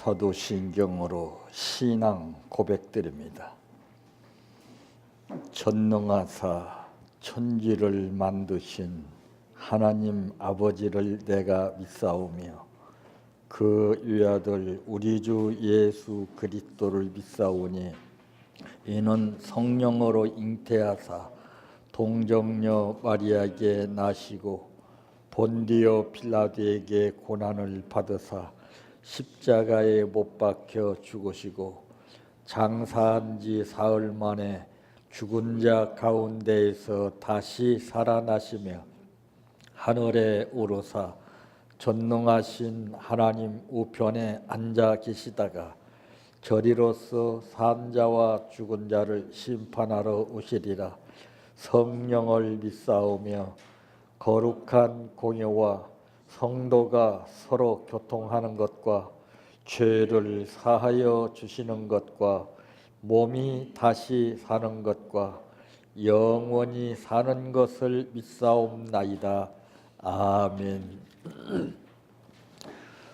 사도신경으로 신앙 고백드립니다. 전능하사 천지를 만드신 하나님 아버지를 내가 믿사오며 그 유아들 우리 주 예수 그리스도를 믿사오니 이는 성령으로 잉태하사 동정녀 마리아에게 나시고 본디오 빌라도에게 고난을 받으사 십자가에 못 박혀 죽으시고 장사한 지 사흘 만에 죽은 자 가운데에서 다시 살아나시며 하늘에 오르사 전능하신 하나님 우편에 앉아 계시다가 저리로서 산 자와 죽은 자를 심판하러 오시리라. 성령을 믿사오며 거룩한 공예와 성도가 서로 교통하는 것과 죄를 사하여 주시는 것과 몸이 다시 사는 것과 영원히 사는 것을 믿사옵나이다. 아멘.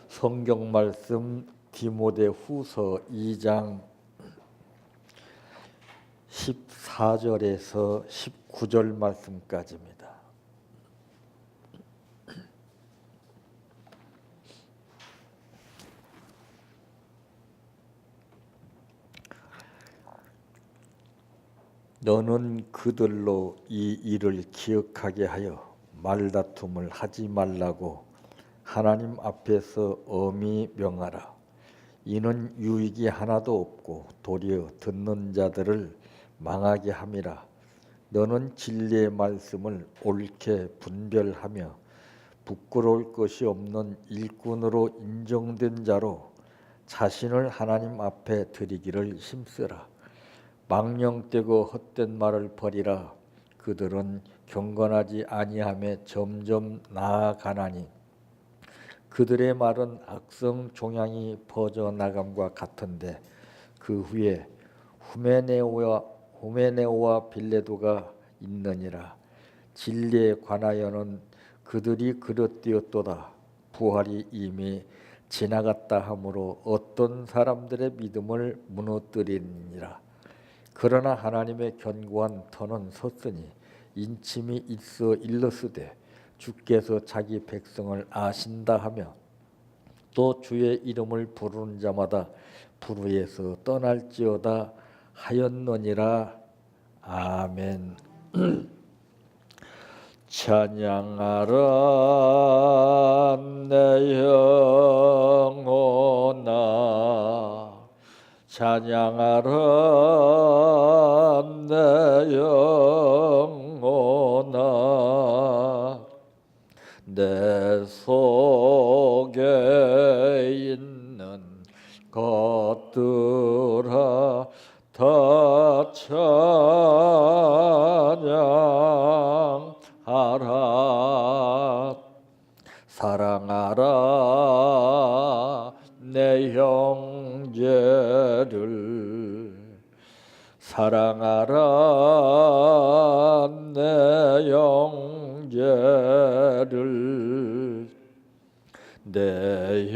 성경 말씀 디모데후서 2장 14절에서 19절 말씀까지입니다. 너는 그들로 이 일을 기억하게 하여 말다툼을 하지 말라고 하나님 앞에서 엄히 명하라. 이는 유익이 하나도 없고 도리어 듣는 자들을 망하게 함이라. 너는 진리의 말씀을 옳게 분별하며 부끄러울 것이 없는 일꾼으로 인정된 자로 자신을 하나님 앞에 드리기를 힘쓰라. 망령되고 헛된 말을 버리라. 그들은 경건하지 아니함에 점점 나아가나니 그들의 말은 악성 종양이 퍼져나감과 같은데 그 후에 후메네오와 빌레도가 있느니라. 진리에 관하여는 그들이 그릇되었도다. 부활이 이미 지나갔다 하므로 어떤 사람들의 믿음을 무너뜨리니라. 그러나 하나님의 견고한 터는 섰으니 인침이 있어 일렀으되 주께서 자기 백성을 아신다 하며 또 주의 이름을 부르는 자마다 불의에서 떠날지어다 하였느니라. 아멘. 찬양하라 내 영혼아, 찬양하라 내 영혼아, 내 속에 있는 것들아 다 찬양하라. 사랑하라 내 형제를, 사랑하라 내 형제를, 내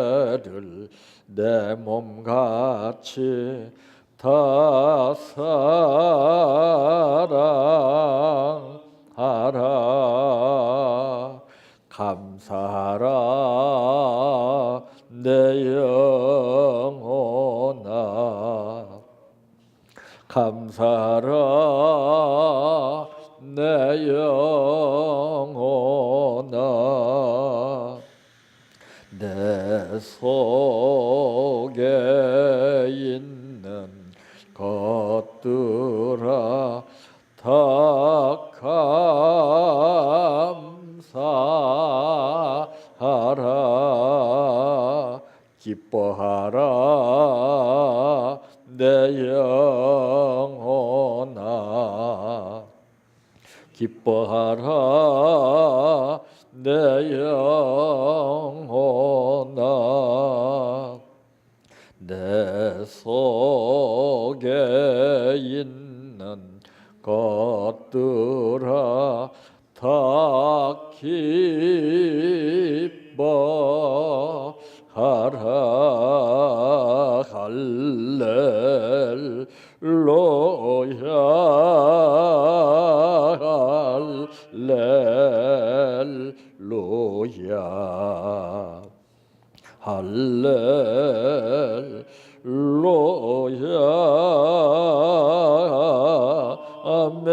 형제를 내 몸같이 다 사랑하라. 감사하라 내 영혼아, 감사하라 내 영혼아, 내 속에 있는 것들아 다 감사하라. 기뻐하라 내 영혼아, 기뻐하라 내 영혼아, 내 속에 있는 것들아 다 기뻐 할렐루야 할렐루야 아멘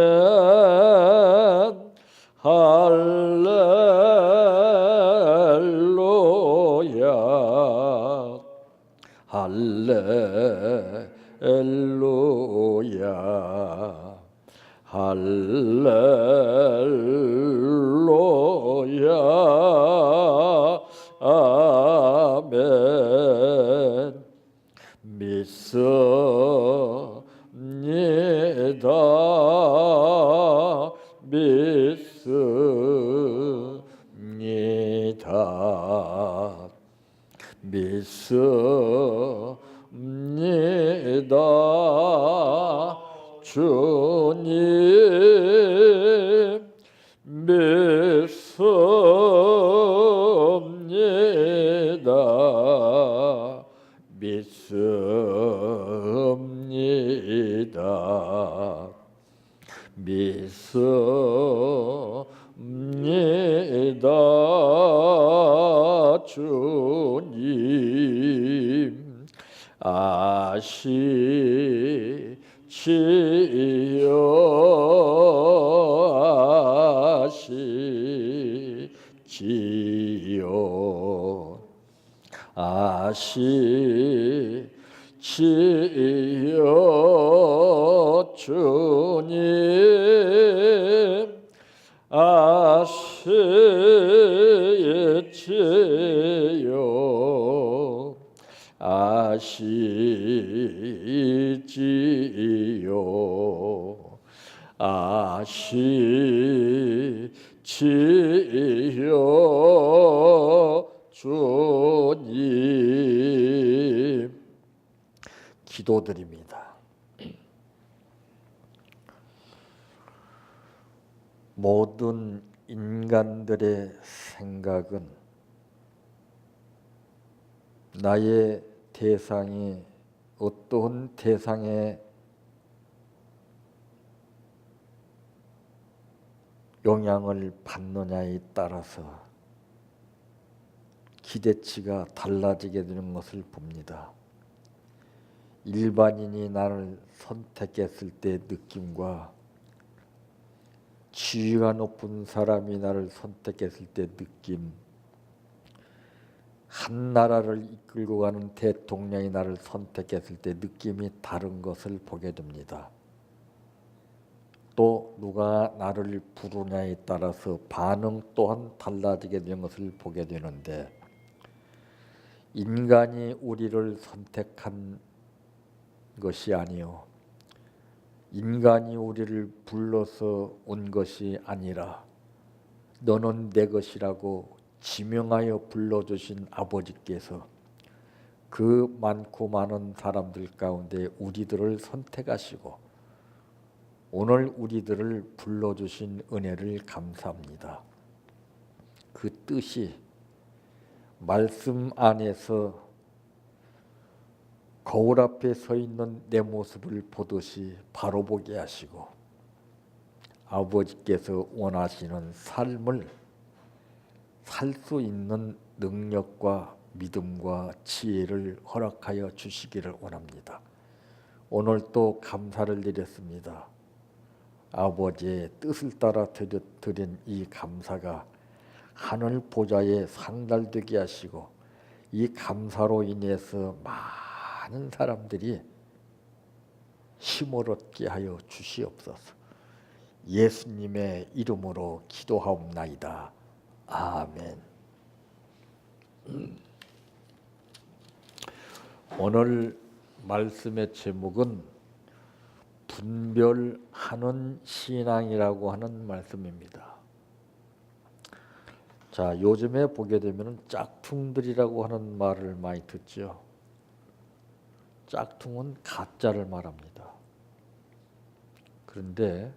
할렐루야 할렐루야 할렐루야 아멘 믿습니다 믿습니다 믿습니다 주님 믿습니다 믿습니다 믿습니다 주님 아시지요 아시지요 주님 아시지요 아시지요 아시지요 주님 기도드립니다. 모든 인간들의 생각은 나의 대상이 어떠한 대상에 영향을 받느냐에 따라서 기대치가 달라지게 되는 것을 봅니다. 일반인이 나를 선택했을 때 느낌과 지위가 높은 사람이 나를 선택했을 때 느낌, 한 나라를 이끌고 가는 대통령이 나를 선택했을 때 느낌이 다른 것을 보게 됩니다. 또 누가 나를 부르냐에 따라서 반응 또한 달라지게 되는 것을 보게 되는데, 인간이 우리를 선택한 것이 아니요 인간이 우리를 불러서 온 것이 아니라 너는 내 것이라고 지명하여 불러주신 아버지께서 그 많고 많은 사람들 가운데 우리들을 선택하시고 오늘 우리들을 불러주신 은혜를 감사합니다. 그 뜻이 말씀 안에서 거울 앞에 서 있는 내 모습을 보듯이 바로 보게 하시고 아버지께서 원하시는 삶을 살 수 있는 능력과 믿음과 지혜를 허락하여 주시기를 원합니다. 오늘 또 감사를 드렸습니다. 아버지의 뜻을 따라 드린 이 감사가 하늘 보좌에 상달되게 하시고 이 감사로 인해서 많은 사람들이 힘을 얻게 하여 주시옵소서. 예수님의 이름으로 기도하옵나이다. 아멘. 오늘 말씀의 제목은 분별하는 신앙이라고 하는 말씀입니다. 자, 요즘에 보게 되면 짝퉁들이라고 하는 말을 많이 듣죠. 짝퉁은 가짜를 말합니다. 그런데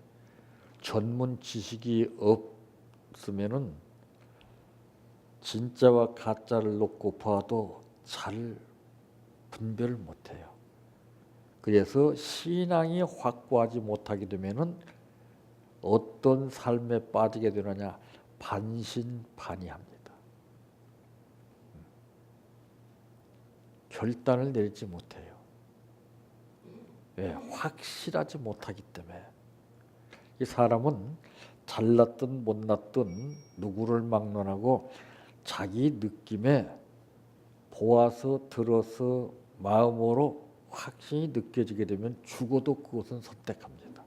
전문 지식이 없으면은 진짜와 가짜를 놓고 봐도 잘 분별을 못해요. 그래서 신앙이 확고하지 못하게 되면은 어떤 삶에 빠지게 되느냐? 반신반의합니다. 결단을 내리지 못해요. 왜? 확실하지 못하기 때문에. 이 사람은 잘났든 못났든 누구를 막론하고 자기 느낌에 보아서 들어서 마음으로 확신이 느껴지게 되면 죽어도 그것은 선택합니다.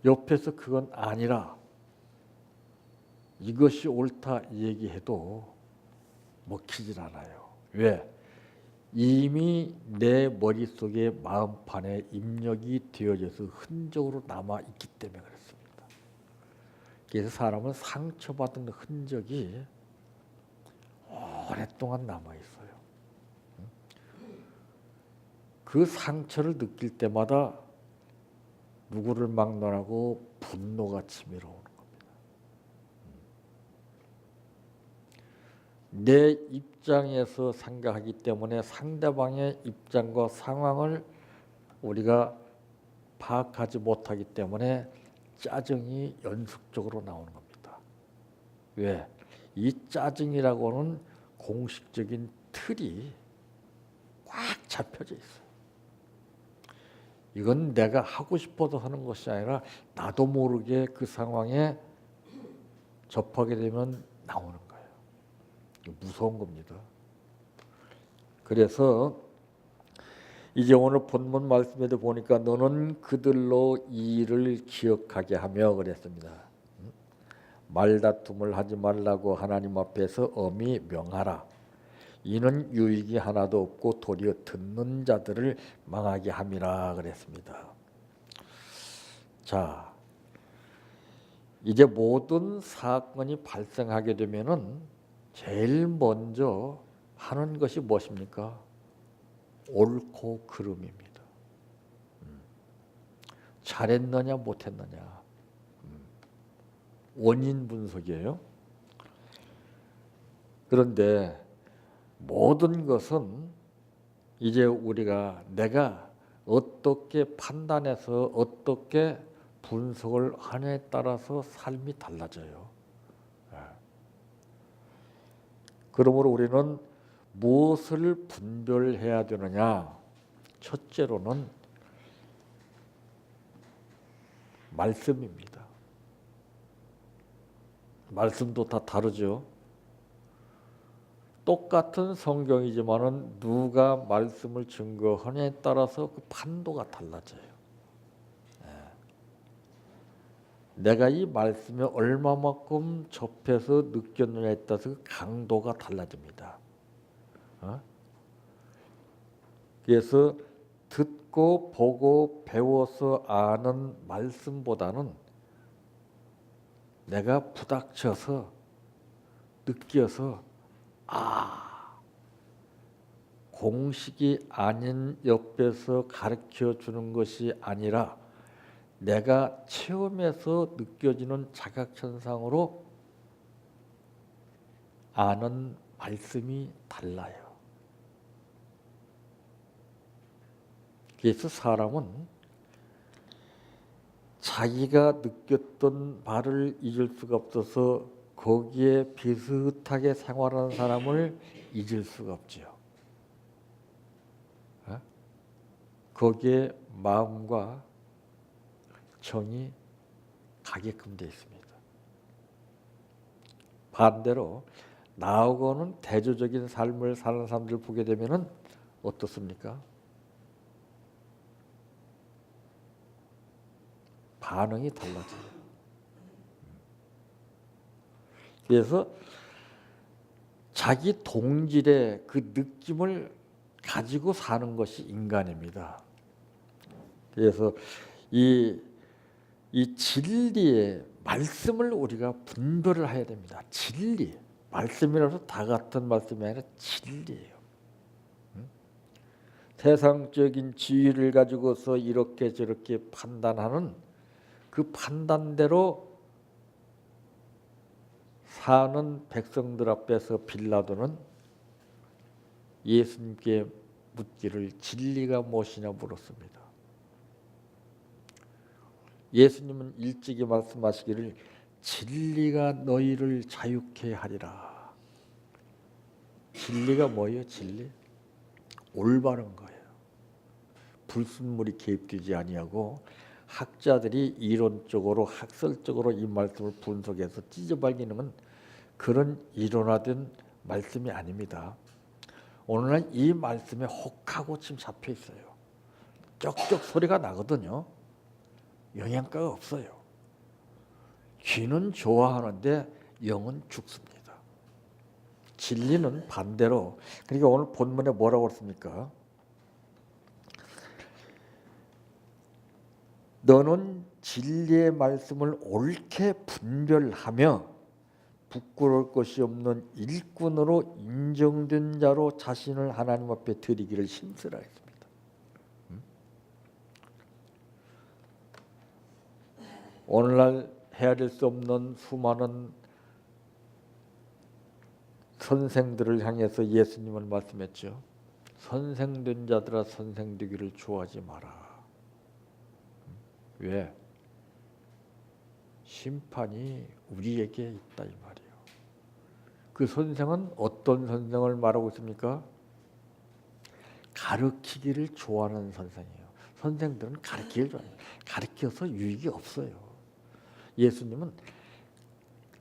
옆에서 그건 아니라 이것이 옳다 얘기해도 먹히질 않아요. 왜? 이미 내 머릿속에 마음판에 입력이 되어져서 흔적으로 남아있기 때문에 그렇습니다. 그래서 사람은 상처받은 흔적이 오랫동안 남아있어요. 그 상처를 느낄 때마다 누구를 막론하고 분노가 치밀어 오는 겁니다. 내 입장에서 생각하기 때문에 상대방의 입장과 상황을 우리가 파악하지 못하기 때문에 짜증이 연속적으로 나오는 겁니다. 왜? 이 짜증이라고는 공식적인 틀이 꽉 잡혀져 있어요. 이건 내가 하고 싶어서 하는 것이 아니라 나도 모르게 그 상황에 접하게 되면 나오는 거예요. 무서운 겁니다. 그래서 이제 오늘 본문 말씀에도 보니까 너는 그들로 이 일을 기억하게 하며 그랬습니다. 말다툼을 하지 말라고 하나님 앞에서 엄히 명하라. 이는 유익이 하나도 없고 도리어 듣는 자들을 망하게 함이라 그랬습니다. 자, 이제 모든 사건이 발생하게 되면은 제일 먼저 하는 것이 무엇입니까? 옳고 그름입니다. 잘했느냐 못했느냐. 원인 분석이에요. 그런데 모든 것은 이제 우리가 내가 어떻게 판단해서 어떻게 분석을 하느냐에 따라서 삶이 달라져요. 그러므로 우리는 무엇을 분별해야 되느냐? 첫째로는 말씀입니다. 말씀도 다 다르죠. 똑같은 성경이지만은 누가 말씀을 증거하냐에 따라서 그 판도가 달라져요. 내가 이 말씀에 얼마만큼 접해서 느꼈느냐에 따라서 그 강도가 달라집니다. 그래서 듣고 보고 배워서 아는 말씀보다는 내가 부닥쳐서 느껴서 공식이 아닌 옆에서 가르쳐 주는 것이 아니라 내가 체험해서 느껴지는 자각현상으로 아는 말씀이 달라요. 그래서 사람은 자기가 느꼈던 바를 잊을 수가 없어서 거기에 비슷하게 생활하는 사람을 잊을 수가 없지요. 거기에 마음과 정이 가게끔 되어 있습니다. 반대로 나하고는 대조적인 삶을 사는 사람들을 보게 되면은 어떻습니까? 반응이 달라져요. 그래서 자기 동질의 그 느낌을 가지고 사는 것이 인간입니다. 그래서 이 진리의 말씀을 우리가 분별을 해야 됩니다. 진리, 말씀이라서 다 같은 말씀이 아니라 진리예요. 세상적인 지위를 가지고서 이렇게 저렇게 판단하는 그 판단대로 사는 백성들 앞에서 빌라도는 예수님께 묻기를 진리가 무엇이냐 물었습니다. 예수님은 일찍이 말씀하시기를 진리가 너희를 자유케 하리라. 진리가 뭐예요? 진리? 올바른 거예요. 불순물이 개입되지 아니하고 학자들이 이론적으로 학설적으로 이 말씀을 분석해서 찢어발기는 그런 이론화된 말씀이 아닙니다. 오늘날 이 말씀에 혹하고 지금 잡혀 있어요. 쩍쩍 소리가 나거든요. 영양가가 없어요. 귀는 좋아하는데 영은 죽습니다. 진리는 반대로. 그러니까 오늘 본문에 뭐라고 했습니까? 너는 진리의 말씀을 옳게 분별하며 부끄러울 것이 없는 일꾼으로 인정된 자로 자신을 하나님 앞에 드리기를 힘쓰라 했습니다. 오늘날 헤아릴 수 없는 수많은 선생들을 향해서 예수님은 말씀했죠. 선생된 자들아 선생되기를 좋아하지 마라. 왜? 심판이 우리에게 있다 이 말이에요. 그 선생은 어떤 선생을 말하고 있습니까? 가르치기를 좋아하는 선생이에요. 선생들은 가르치기를 좋아해요. 가르쳐서 유익이 없어요. 예수님은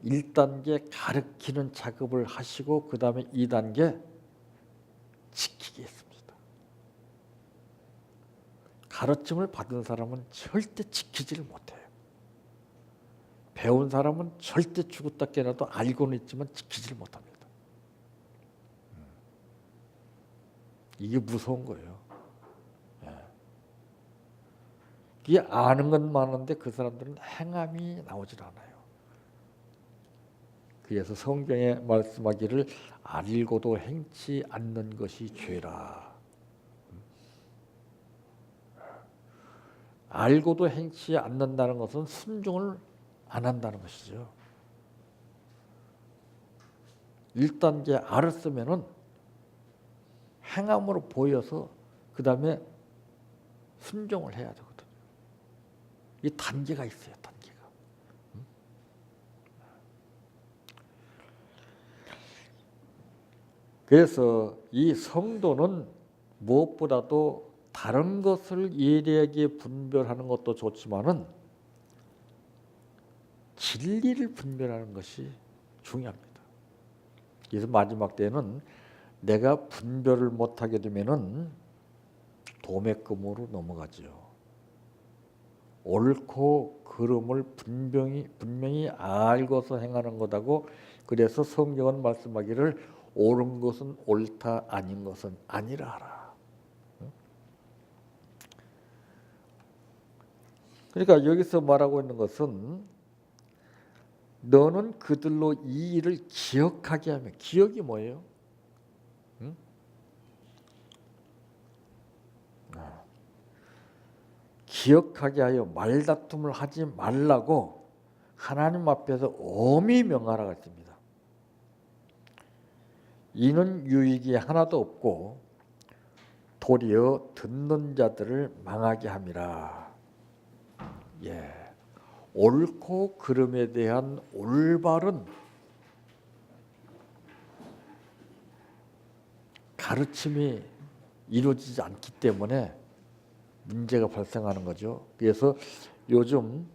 1단계 가르치는 작업을 하시고 그 다음에 2단계 지키게 했습니다. 가르침을 받은 사람은 절대 지키지를 못해요. 배운 사람은 절대 죽었다 깨어나도 알고는 있지만 지키지를 못합니다. 이게 무서운 거예요. 이게 아는 건 많은데 그 사람들은 행함이 나오질 않아요. 그래서 성경에 말씀하기를 알고도 행치 않는 것이 죄라. 알고도 행치 않는다는 것은 순종을 안 한다는 것이죠. 1단계 알았으면은 행함으로 보여서 그 다음에 순종을 해야 되거든요. 이 단계가 있어요. 단계가. 그래서 이 성도는 무엇보다도 다른 것을 예리하게 분별하는 것도 좋지만은 진리를 분별하는 것이 중요합니다. 그래서 마지막 때는 내가 분별을 못하게 되면은 도매금으로 넘어가죠. 옳고 그름을 분명히 알고서 행하는 것하고, 그래서 성경은 말씀하기를 옳은 것은 옳다 아닌 것은 아니라 하라. 그러니까 여기서 말하고 있는 것은 너는 그들로 이 일을 기억하게 하면, 기억이 뭐예요? 기억하게 하여 말다툼을 하지 말라고 하나님 앞에서 엄히 명하라고 했습니다. 이는 유익이 하나도 없고 도리어 듣는 자들을 망하게 함이라. 예, 옳고 그름에 대한 올바른 가르침이 이루어지지 않기 때문에 문제가 발생하는 거죠. 그래서 요즘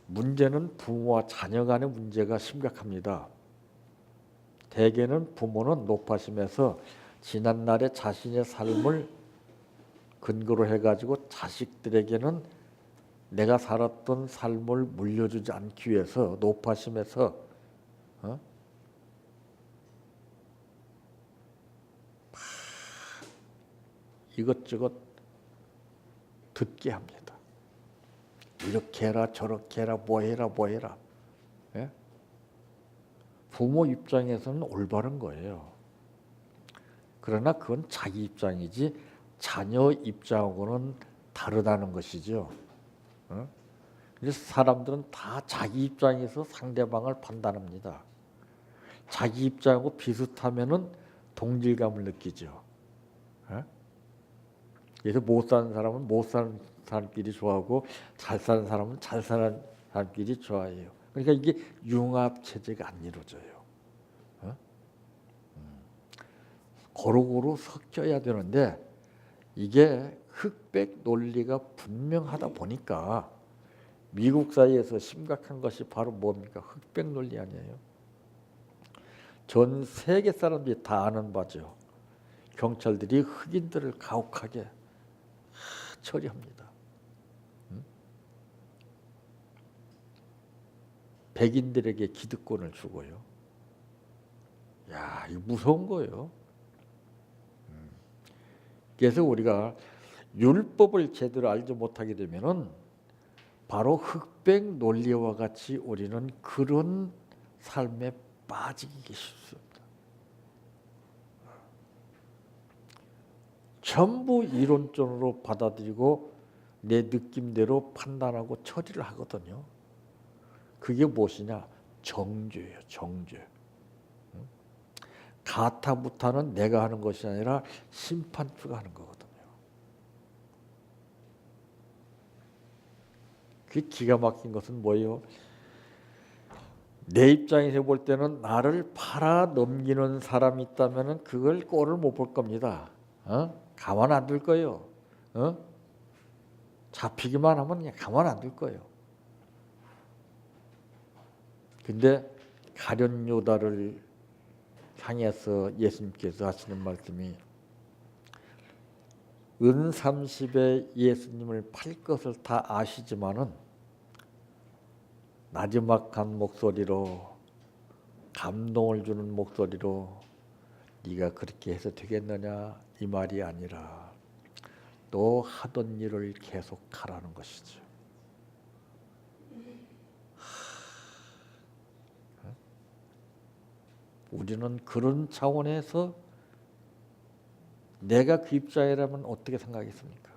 문제는 부모와 자녀 간의 문제가 심각합니다. 대개는 부모는 높아심에서 지난날의 자신의 삶을 근거로 해가지고 자식들에게는 내가 살았던 삶을 물려주지 않기 위해서 높아심에서 이것저것 듣게 합니다. 이렇게 해라 저렇게 해라 뭐 해라. 예? 부모 입장에서는 올바른 거예요. 그러나 그건 자기 입장이지 자녀 입장하고는 다르다는 것이죠. 그래서 사람들은 다 자기 입장에서 상대방을 판단합니다. 자기 입장하고 비슷하면은 동질감을 느끼죠. 그래서 못 사는 사람은 못 사는 사람끼리 좋아하고 잘 사는 사람은 잘 사는 사람끼리 좋아해요. 그러니까 이게 융합 체제가 안 이루어져요. 어? 고루고루 섞여야 되는데 이게 흑백 논리가 분명하다 보니까 미국 사회에서 심각한 것이 바로 뭡니까? 흑백 논리 아니에요. 전 세계 사람들이 다 아는 바죠. 경찰들이 흑인들을 가혹하게 처리합니다. 백인들에게 기득권을 주고요. 야, 이거 무서운 거예요. 그래서 우리가 율법을 제대로 알지 못하게 되면은 바로 흑백 논리와 같이 우리는 그런 삶에 빠지기 쉽습니다. 전부 이론적으로 받아들이고 내 느낌대로 판단하고 처리를 하거든요. 그게 무엇이냐? 정죄예요. 정죄. 가타부타는 내가 하는 것이 아니라 심판주가 하는 거거든요. 그 기가 막힌 것은 뭐예요? 내 입장에서 볼 때는 나를 팔아 넘기는 사람이 있다면 그걸 꼴을 못 볼 겁니다. 가만 안 둘 거예요. 잡히기만 하면 그냥 가만 안 둘 거예요. 근데 가룟 유다를 향해서 예수님께서 하시는 말씀이 은 30에 예수님을 팔 것을 다 아시지만은 나지막한 목소리로 감동을 주는 목소리로 네가 그렇게 해서 되겠느냐 이 말이 아니라 또 하던 일을 계속하라는 것이죠. 우리는 그런 차원에서 내가 그 입장이라면 어떻게 생각하겠습니까?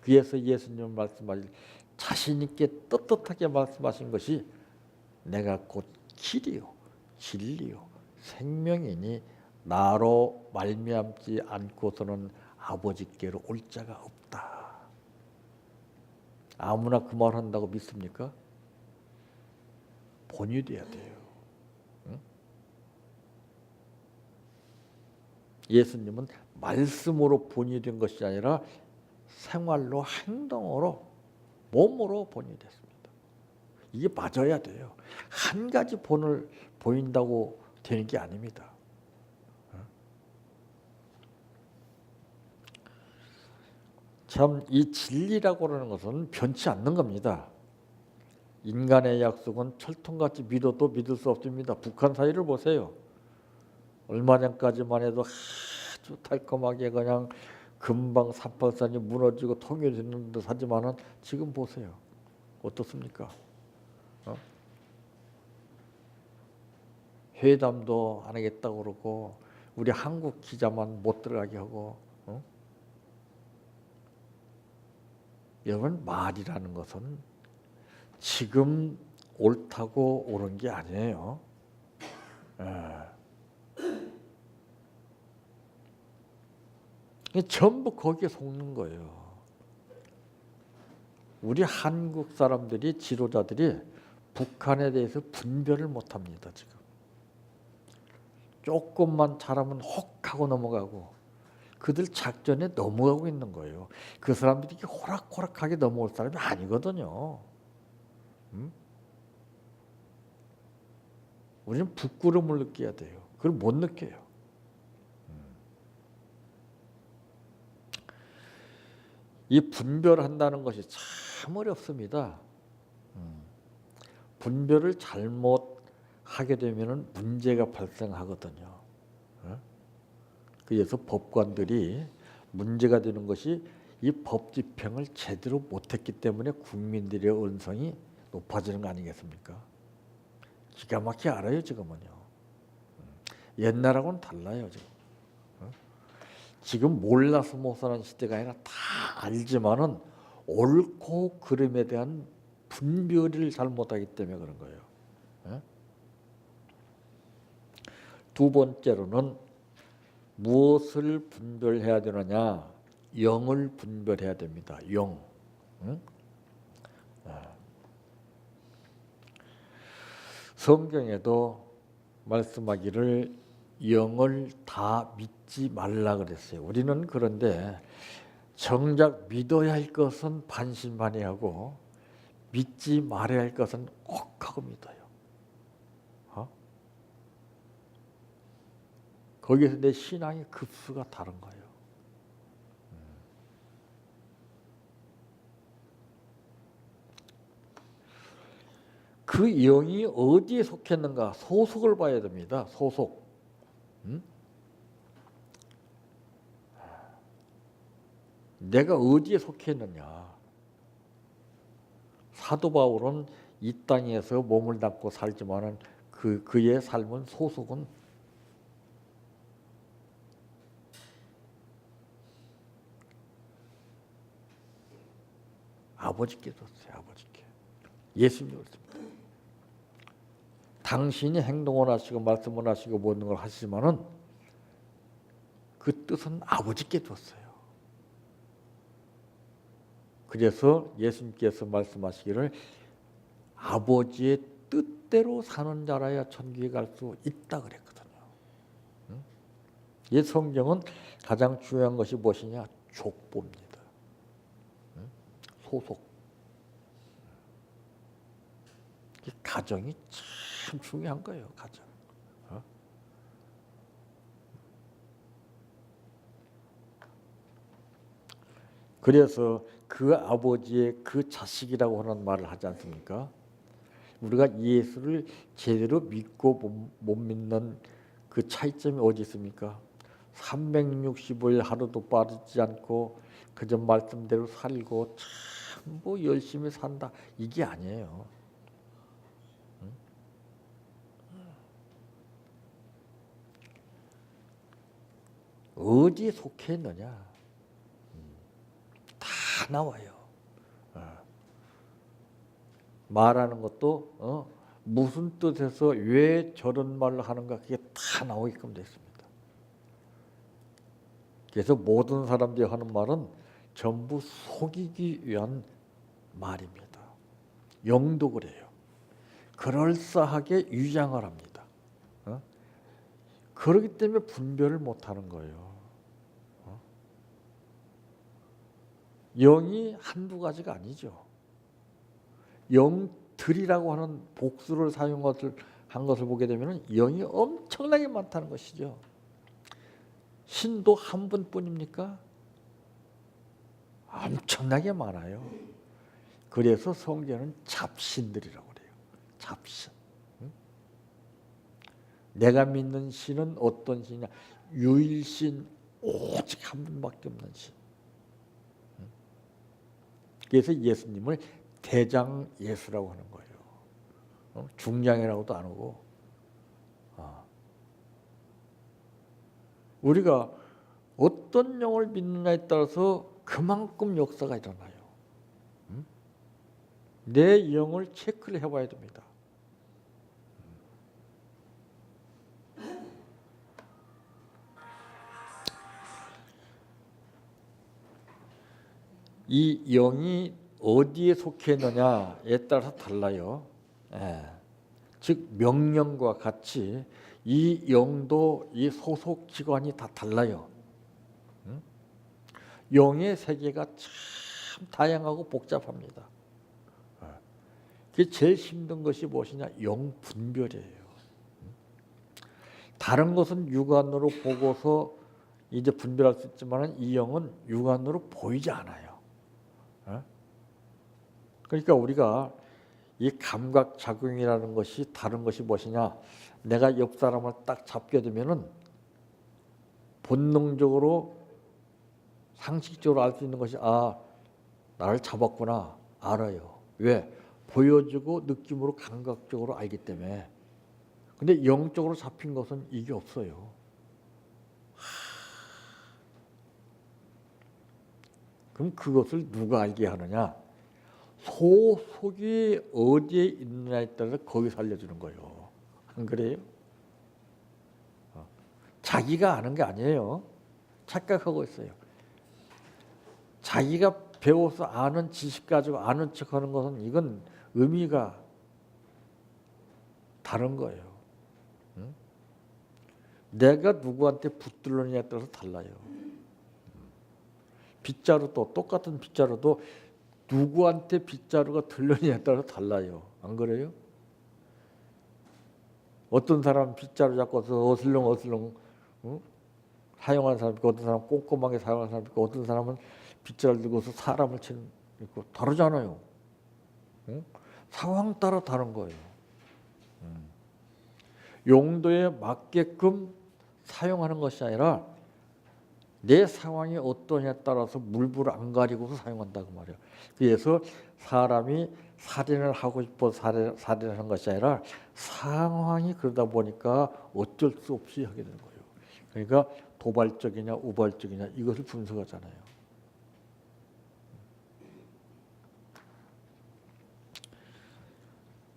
그래서 예수님 말씀하신 자신 있게 떳떳하게 말씀하신 것이 내가 곧 길이요 진리요 생명이니 나로 말미암지 않고서는 아버지께로 올 자가 없다. 아무나 그 말 한다고 믿습니까? 본이 돼야 돼요. 응? 예수님은 말씀으로 본이 된 것이 아니라 생활로 행동으로 몸으로 본이 됐습니다. 이게 맞아야 돼요. 한 가지 본을 보인다고 되는 게 아닙니다. 참 이 진리라고 하는 것은 변치 않는 겁니다. 인간의 약속은 철통같이 믿어도 믿을 수 없습니다. 북한 사회를 보세요. 얼마 전까지만 해도 아주 달콤하게 그냥 금방 383이 무너지고 통일되는 듯 하지만은 지금 보세요. 어떻습니까? 회담도 안 하겠다고 그러고 우리 한국 기자만 못 들어가게 하고 여러분 말이라는 것은 지금 옳다고 옳은 게 아니에요. 전부 거기에 속는 거예요. 우리 한국 사람들이 지도자들이 북한에 대해서 분별을 못합니다. 지금 조금만 잘하면 혹 하고 넘어가고 그들 작전에 넘어가고 있는 거예요. 그 사람들이 호락호락하게 넘어올 사람이 아니거든요. 우리는 부끄러움을 느껴야 돼요. 그걸 못 느껴요. 이 분별한다는 것이 참 어렵습니다. 분별을 잘못하게 되면 문제가 발생하거든요. 그래서 법관들이 문제가 되는 것이 이 법 집행을 제대로 못했기 때문에 국민들의 언성이 높아지는 거 아니겠습니까? 기가 막히게 알아요 지금은요. 옛날하고는 달라요 지금. 지금 몰라서 못 사는 시대가 아니라 다 알지만은 옳고 그름에 대한 분별을 잘 못하기 때문에 그런 거예요. 두 번째로는 무엇을 분별해야 되느냐? 영을 분별해야 됩니다. 영. 응? 성경에도 말씀하기를 영을 다 믿지 말라 그랬어요. 우리는 그런데 정작 믿어야 할 것은 반신반의하고 믿지 말아야 할 것은 꼭 하고 믿어요. 거기에서 내 신앙의 급수가 다른 거예요. 그 영이 어디에 속했는가? 소속을 봐야 됩니다. 소속. 내가 어디에 속했느냐? 사도 바울은 이 땅에서 몸을 담고 살지만은 그의 삶은 소속은 아버지께 줬어요. 아버지께. 예수님이 그렇습니다. 당신이 행동을 하시고 말씀을 하시고 모든 걸 하시지만은 그 뜻은 아버지께 줬어요. 그래서 예수님께서 말씀하시기를 아버지의 뜻대로 사는 자라야 천국에 갈 수 있다 그랬거든요. 이 성경은 가장 중요한 것이 무엇이냐? 족보입니다. 소속. 가정이 참 중요한 거예요. 가정. 그래서 그 아버지의 그 자식이라고 하는 말을 하지 않습니까? 우리가 예수를 제대로 믿고 못 믿는 그 차이점이 어디 있습니까? 365일 하루도 빠지지 않고 그저 말씀대로 살고 참 뭐 열심히 산다 이게 아니에요. 어디에 속해 있느냐? 다 나와요. 말하는 것도 무슨 뜻에서 왜 저런 말을 하는가 그게 다 나오게끔 됐습니다. 그래서 모든 사람들이 하는 말은 전부 속이기 위한 말입니다. 영도 그래요. 그럴싸하게 위장을 합니다. 그렇기 때문에 분별을 못하는 거예요. 영이 한두 가지가 아니죠. 영들이라고 하는 복수를 한 것을 보게 되면 영이 엄청나게 많다는 것이죠. 신도 한 분뿐입니까? 엄청나게 많아요. 그래서 성경은 잡신들이라고 그래요. 잡신. 내가 믿는 신은 어떤 신이냐? 유일신, 오직 한 분밖에 없는 신. 그래서 예수님을 대장 예수라고 하는 거예요. 중량이라고도 안 하고. 우리가 어떤 영을 믿느냐에 따라서 그만큼 역사가 일어나요. 내 영을 체크를 해봐야 됩니다. 이 영이 어디에 속해 있느냐에 따라서 달라요. 즉 명령과 같이 이 영도 이 소속 기관이 다 달라요. 영의 세계가 참 다양하고 복잡합니다. 그게 제일 힘든 것이 무엇이냐? 영 분별이에요. 다른 것은 육안으로 보고서 이제 분별할 수 있지만 이 영은 육안으로 보이지 않아요. 그러니까 우리가 이 감각작용이라는 것이 다른 것이 무엇이냐? 내가 옆 사람을 딱 잡게 되면은 본능적으로 상식적으로 알 수 있는 것이 나를 잡았구나 알아요. 왜? 보여주고 느낌으로 감각적으로 알기 때문에. 근데 영적으로 잡힌 것은 이게 없어요. 그럼 그것을 누가 알게 하느냐? 소속이 어디에 있느냐에 따라서 거기서 알려주는 거예요. 안 그래요? 자기가 아는 게 아니에요. 착각하고 있어요. 자기가 배워서 아는 지식 가지고 아는 척하는 것은 이건 의미가 다른 거예요. 응? 내가 누구한테 붙들느냐에 따라서 달라요. 빗자루도 똑같은 빗자루도 누구한테 빗자루가 들느냐에 따라서 달라요. 안 그래요? 어떤 사람은 빗자루 잡고서 어슬렁어슬렁 사용하는 사람이 있고, 어떤 사람은 꼼꼼하게 사용하는 사람이 있고, 어떤 사람은 빗자루 들고서 사람을 치는 있고 다르잖아요. 응? 상황 따라 다른 거예요. 용도에 맞게끔 사용하는 것이 아니라 내 상황이 어떠냐에 따라서 물불 안 가리고서 사용한다고 말이에요. 그래서 사람이 살인을 하고 싶어 살인을 하는 것이 아니라 상황이 그러다 보니까 어쩔 수 없이 하게 되는 거예요. 그러니까 도발적이냐 우발적이냐 이것을 분석하잖아요.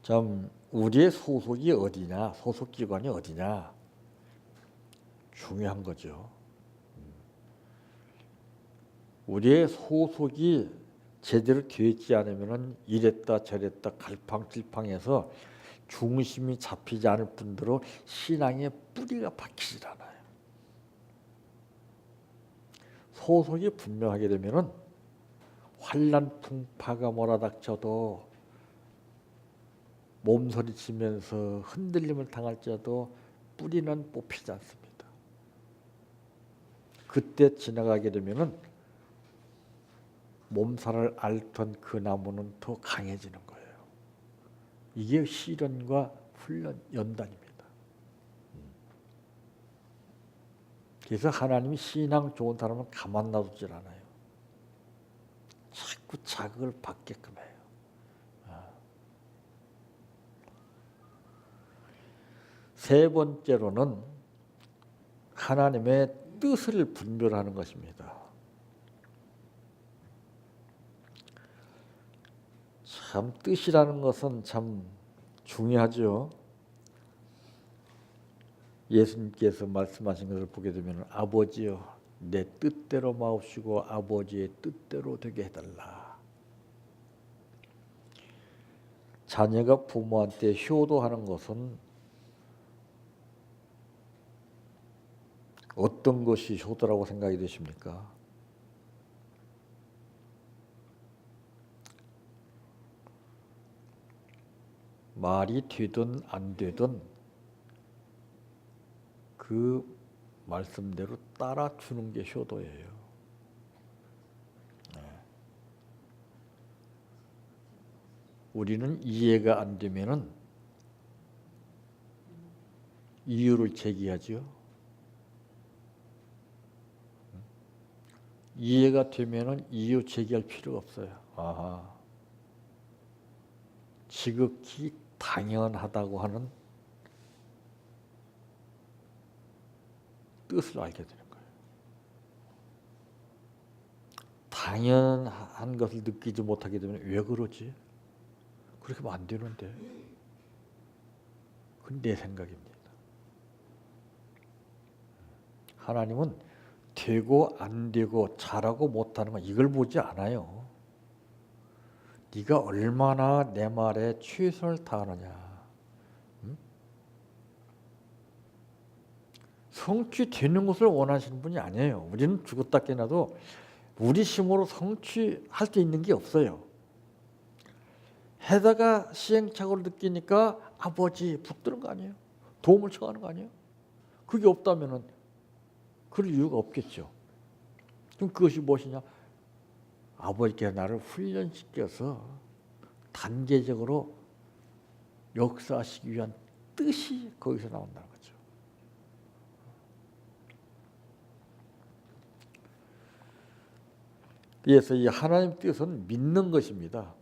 참 우리의 소속이 어디냐, 소속기관이 어디냐 중요한 거죠. 우리의 소속이 제대로 되지 않으면 이랬다 저랬다 갈팡질팡해서 중심이 잡히지 않을 뿐더러 신앙의 뿌리가 박히질 않아요. 소속이 분명하게 되면 환난 풍파가 몰아닥쳐도 몸서리치면서 흔들림을 당할지라도 뿌리는 뽑히지 않습니다. 그때 지나가게 되면은 몸살을 앓던 그 나무는 더 강해지는 거예요. 이게 시련과 훈련 연단입니다. 그래서 하나님이 신앙 좋은 사람은 가만 놔두질 않아요. 자꾸 자극을 받게끔 해요. 세 번째로는 하나님의 뜻을 분별하는 것입니다. 참 뜻이라는 것은 참 중요하죠. 예수님께서 말씀하신 것을 보게 되면 아버지여 내 뜻대로 마옵시고 아버지의 뜻대로 되게 해달라. 자녀가 부모한테 효도하는 것은 어떤 것이 효도라고 생각이 되십니까? 말이 되든 안 되든 그 말씀대로 따라주는 게 효도예요. 우리는 이해가 안 되면은 이유를 제기하죠. 이해가 되면은 이유 제기할 필요가 없어요. 아하, 지극히 당연하다고 하는 뜻을 알게 되는 거예요. 당연한 것을 느끼지 못하게 되면 왜 그러지? 그렇게 하면 안 되는데. 그건 내 생각입니다. 하나님은 되고 안 되고 잘하고 못하는 건 이걸 보지 않아요. 네가 얼마나 내 말에 최선을 다하느냐. 성취되는 것을 원하시는 분이 아니에요. 우리는 죽었다 깨나도 우리 힘으로 성취할 수 있는 게 없어요. 해다가 시행착오를 느끼니까 아버지 붙드는 거 아니에요? 도움을 청하는 거 아니에요? 그게 없다면은 그럴 이유가 없겠죠. 그럼 그것이 무엇이냐? 아버지께서 나를 훈련시켜서 단계적으로 역사하시기 위한 뜻이 거기서 나온다는 거죠. 그래서 이 하나님 뜻은 믿는 것입니다.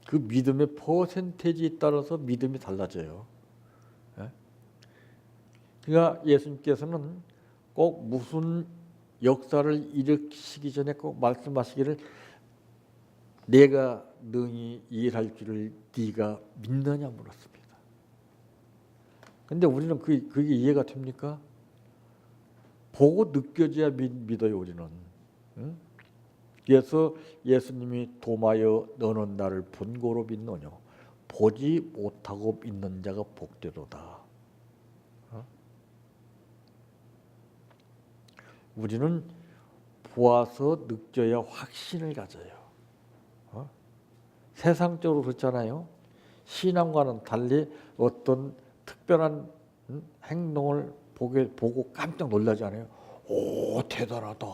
그 믿음의 퍼센테이지에 따라서 믿음이 달라져요. 그러니까 예수님께서는 꼭 무슨 역사를 일으키시기 전에 꼭 말씀하시기를 내가 능히 일할 줄을 네가 믿느냐 물었습니다. 그런데 우리는 그게 이해가 됩니까? 보고 느껴져야 믿어요 우리는. 응? 그래서 예수님이 도마여 너는 나를 본고로 믿느냐 보지 못하고 믿는 자가 복되도다. 우리는 보아서 느껴야 확신을 가져요. 세상적으로 그렇잖아요. 신앙과는 달리 어떤 특별한 행동을 보고 깜짝 놀라지 않아요. 오 대단하다.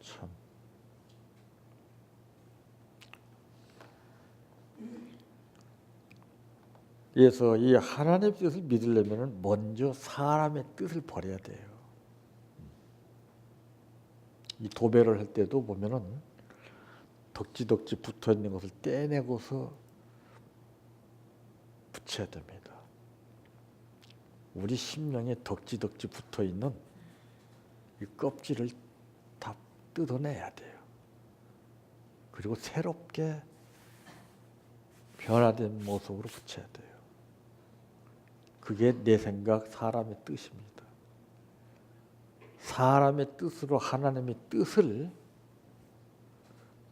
참. 그래서 이 하나님의 뜻을 믿으려면 먼저 사람의 뜻을 버려야 돼요. 이 도배를 할 때도 보면은 덕지덕지 붙어 있는 것을 떼내고서 붙여야 됩니다. 우리 심령에 덕지덕지 붙어 있는 이 껍질을 다 뜯어내야 돼요. 그리고 새롭게 변화된 모습으로 붙여야 돼요. 그게 내 생각, 사람의 뜻입니다. 사람의 뜻으로 하나님의 뜻을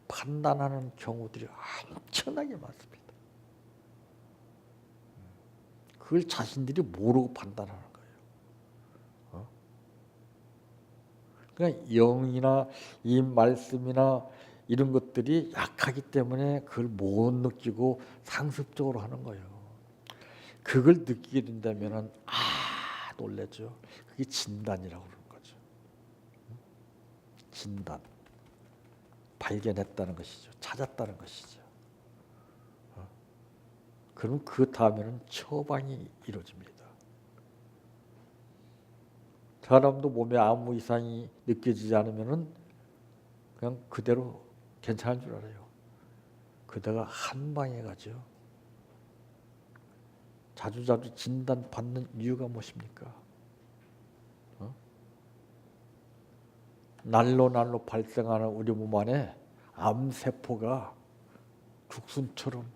판단하는 경우들이 엄청나게 많습니다. 그걸 자신들이 모르고 판단하는 거예요. 그러니까 영이나 이 말씀이나 이런 것들이 약하기 때문에 그걸 못 느끼고 상습적으로 하는 거예요. 그걸 느끼게 된다면 놀라죠. 그게 진단이라고 그러는 거죠. 진단. 발견했다는 것이죠. 찾았다는 것이죠. 그럼 그 다음에는 처방이 이루어집니다. 사람도 몸에 아무 이상이 느껴지지 않으면 그냥 그대로 괜찮은 줄 알아요. 그다가 한방에 가죠. 자주자주 진단받는 이유가 무엇입니까? 날로 발생하는 우리 몸 안에 암세포가 죽순처럼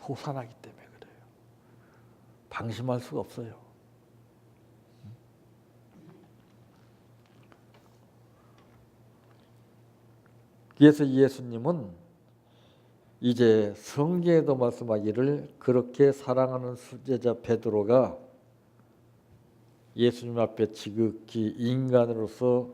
솟아나기 때문에 그래요. 방심할 수가 없어요. 그래서 예수님은 이제 성경에도 말씀하기를 그렇게 사랑하는 수제자 베드로가 예수님 앞에 지극히 인간으로서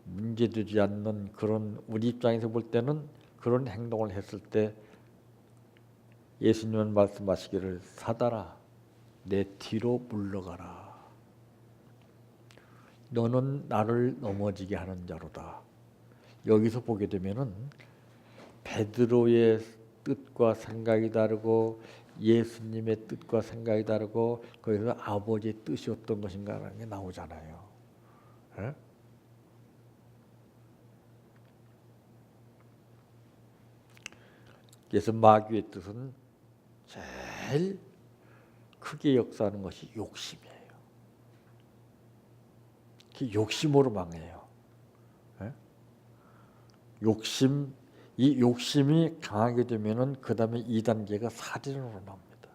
문제되지 않는 그런 우리 입장에서 볼 때는 그런 행동을 했을 때 예수님은 말씀하시기를 사단아 내 뒤로 물러가라. 너는 나를 넘어지게 하는 자로다. 여기서 보게 되면은 베드로의 뜻과 생각이 다르고 예수님의 뜻과 생각이 다르고 거기서 아버지의 뜻이 어떤 것인가라는 게 나오잖아요. 에? 그래서 마귀의 뜻은 제일 크게 역사하는 것이 욕심이에요. 그 욕심으로 망해요. 에? 이 욕심이 강하게 되면은 그 다음에 2단계가 살인으로 나옵니다.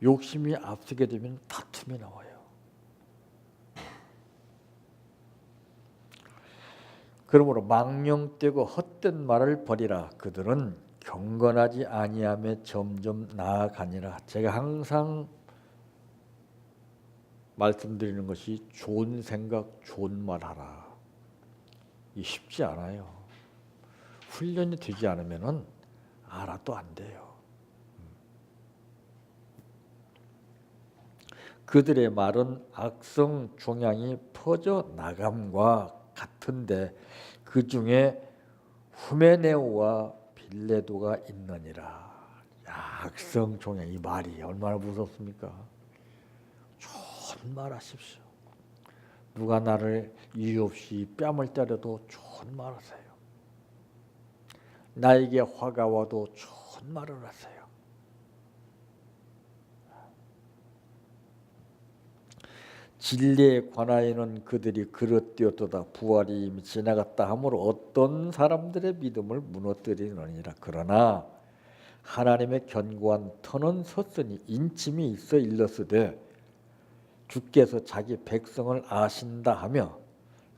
욕심이 앞서게 되면 다툼이 나와요. 그러므로 망령되고 헛된 말을 버리라. 그들은 경건하지 아니함에 점점 나아가니라. 제가 항상 말씀드리는 것이 좋은 생각, 좋은 말 하라. 이 쉽지 않아요. 훈련이 되지 않으면은 알아도 안 돼요. 그들의 말은 악성 종양이 퍼져 나감과 같은데 그 중에 후메네오와 빌레도가 있느니라. 악성 종양 이 말이 얼마나 무섭습니까? 좋은 말 하십시오. 누가 나를 이유 없이 뺨을 때려도 좋은 말 하세요. 나에게 화가 와도 좋은 말을 하세요. 진리에 관하여는 그들이 그릇되었도다. 부활이 이미 지나갔다 하므로 어떤 사람들의 믿음을 무너뜨리느니라. 그러나 하나님의 견고한 터는 섰으니 인침이 있어 일렀으되 주께서 자기 백성을 아신다 하며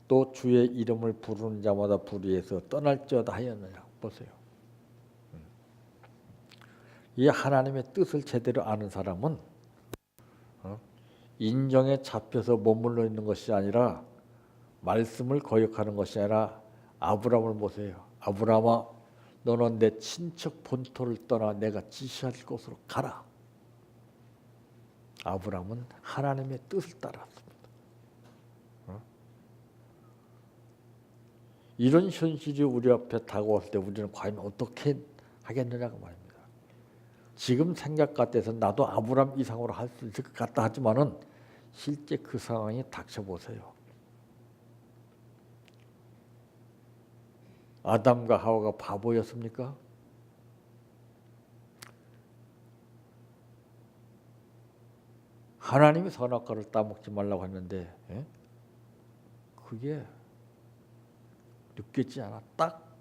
또 주의 이름을 부르는 자마다 불의해서 떠날지어다 하였느냐. 보세요. 이 하나님의 뜻을 제대로 아는 사람은 인정에 잡혀서 머물러 있는 것이 아니라 말씀을 거역하는 것이 아니라 아브라함을 보세요. 아브라함아, 너는 내 친척 본토를 떠나 내가 지시할 곳으로 가라. 아브라함은 하나님의 뜻을 따랐습니다. 이런 현실이 우리 앞에 다가왔을 때 우리는 과연 어떻게 하겠느냐가 말입니다. 지금 생각 같아서 나도 아브라함 이상으로 할 수 있을 것 같다 하지만은 실제 그 상황이 닥쳐보세요. 아담과 하와가 바보였습니까? 하나님이 선악과를 따먹지 말라고 했는데 그게 느꼈지 않아. 딱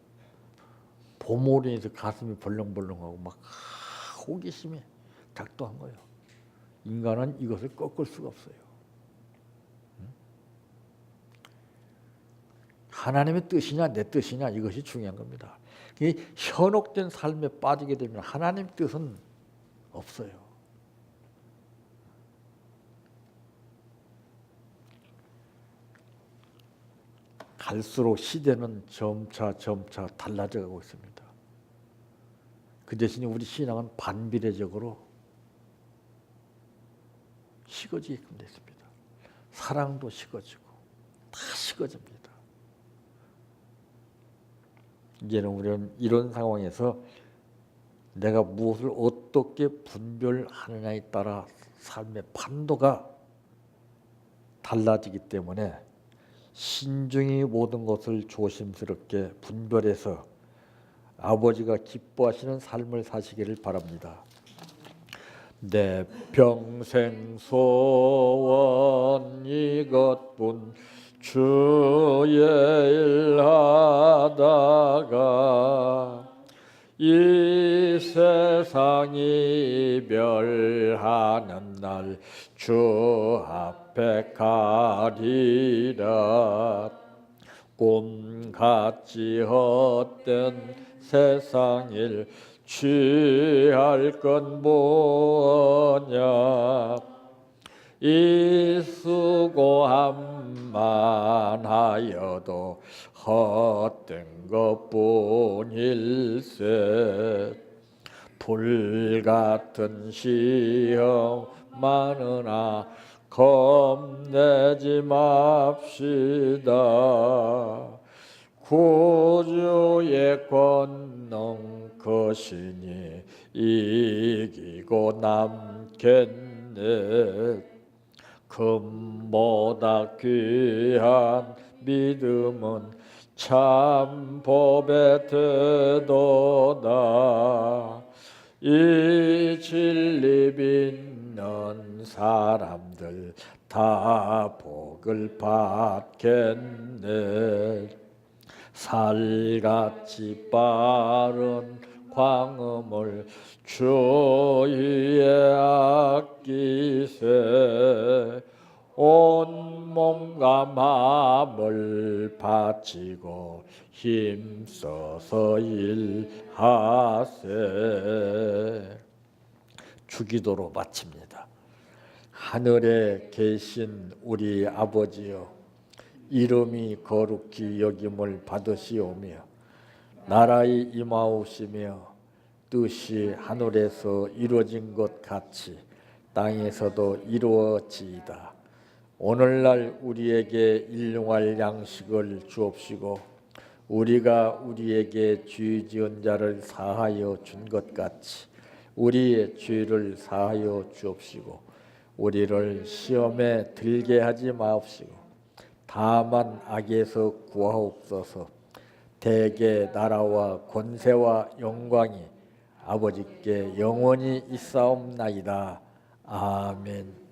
보모리에서 가슴이 벌렁벌렁하고 막 호기심이 작동한 거예요. 인간은 이것을 꺾을 수가 없어요. 하나님의 뜻이냐 내 뜻이냐 이것이 중요한 겁니다. 이 현혹된 삶에 빠지게 되면 하나님 뜻은 없어요. 갈수록 시대는 점차 달라져 가고 있습니다. 그 대신에 우리 신앙은 반비례적으로 식어지게끔 됐습니다. 사랑도 식어지고 다 식어집니다. 이제는 우리는 이런 상황에서 내가 무엇을 어떻게 분별하느냐에 따라 삶의 판도가 달라지기 때문에 신중히 모든 것을 조심스럽게 분별해서 아버지가 기뻐하시는 삶을 사시기를 바랍니다. 내 평생 소원 이것뿐 주의 일 하다가 이 세상 이별하는 날 주 앞에 가리라. 꿈같이 헛된 세상 일 취할 건 뭐냐. 이 수고함만 하여도 헛된 것뿐일세. 불같은 시험 많으나 겁내지 맙시다. 구주의 권능 거시니 이기고 남겠네. 금보다 귀한 믿음은 참 법에 되도다. 이 진리 믿는 사람들 다 복을 받겠네. 살같이 빠른 광음을 주 위에 아끼세. 온 몸과 마음을 바치고 힘써서 일하세. 주기도로 마칩니다. 하늘에 계신 우리 아버지여, 이름이 거룩히 여김을 받으시오며 나라의 임하옵시며 뜻이 하늘에서 이루어진 것 같이 땅에서도 이루어지이다. 오늘날 우리에게 일용할 양식을 주옵시고 우리가 우리에게 죄 지은 자를 사하여 준 것 같이 우리의 죄를 사하여 주옵시고 우리를 시험에 들게 하지 마옵시고 다만 악에서 구하옵소서. 대개 나라와 권세와 영광이 아버지께 영원히 있사옵나이다. 아멘.